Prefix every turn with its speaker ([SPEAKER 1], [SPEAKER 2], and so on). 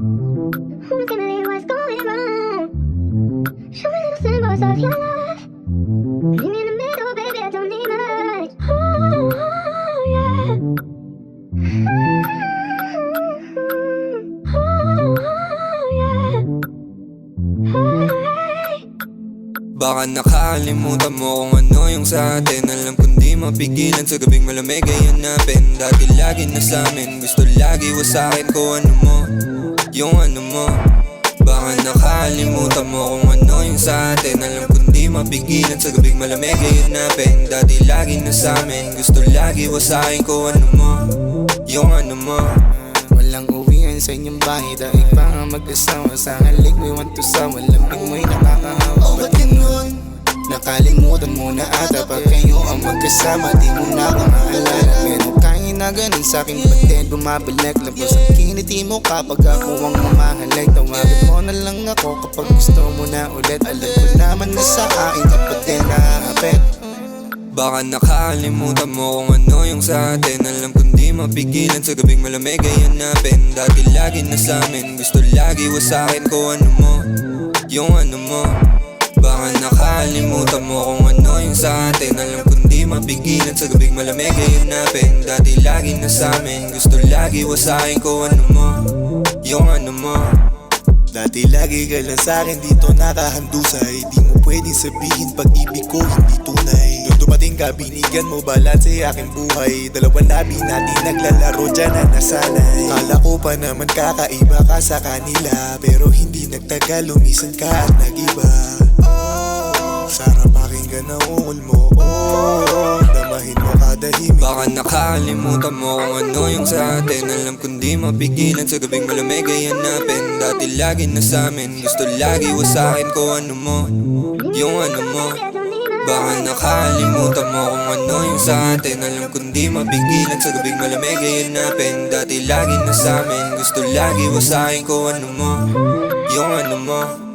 [SPEAKER 1] Who's gonna leave what's going wrong? Show me little symbols of your love. Meet me in the middle, baby, I don't need much. Oh, yeah. Oh, yeah. Hey.
[SPEAKER 2] Baka nakalimutan mo kung ano yung sa atin. Alam kong di mapigilan sa gabing malamig ay hanapin. Dati lagi na sa'min, gusto lagi wasakin ko ano mo, yung ano mo. Baka nakalimutan mo kung ano yung sa atin. Alam kong di mapigilan sa gabing malamig ay hanapin. Dati lagi na sa'min, gusto lagi wasakin ko ano mo, yung ano mo.
[SPEAKER 3] Walang uwian sa inyong bahay dahil pa nga mag-asawa. Sa halik may want to sa malambing mo'y nakakahawa. Oh, ba't ganun? Nakalimutan mo na ata pag kayo ang magkasama. Di mo na ako maalala. Meron kain na ganun sa'kin, ba't din bumabalik? Labas ang kiniti mo kapag ako ang mamahalik. Tawagin mo na lang ako kapag gusto mo na ulit. Alam ko naman na sa akin kapag din nakapit.
[SPEAKER 2] Baka nakalimutan mo kung ano yung sa atin. Alam kong di mapigilan sa gabing malamig ay hanapin. Dati lagi na sa'min, gusto lagi wasakin ko ano mo, yung ano mo. Baka nakalimutan mo kung ano yung sa atin. Alam kong di mapigilan sa gabing malamig ay hanapin. Dati lagi na sa'min, gusto lagi wasakin ko ano mo, yung ano mo.
[SPEAKER 3] Dati lagi ka lang sa'kin dito nakahandusay. Di mo pwedeng sabihin pag-ibig ko hindi tunay. Nung dumating ka binigyan mo balanse aking buhay. Dalawang labi natin naglalaro dyan na nasanay. Kala ko pa naman kakaiba ka sa kanila, pero hindi nagtagal lumisan ka at nagiba. Sarap pakinggan ang ungol mo, damahin mo kada himig.
[SPEAKER 2] Baka nakalimutan mo kung ano yung sa atin. Alam kong di mapigilan sa gabing malamig ay hanapin. Dati lagi na sa'min, gusto lagi wasakin ko ano mo, yung ano mo. Baka nakalimutan mo kung ano yung sa atin. Alam kong di mapigilan sa gabing malamig ay hanapin. Dati lagi na sa'min, gusto lagi wasakin ko ano mo, yung ano mo.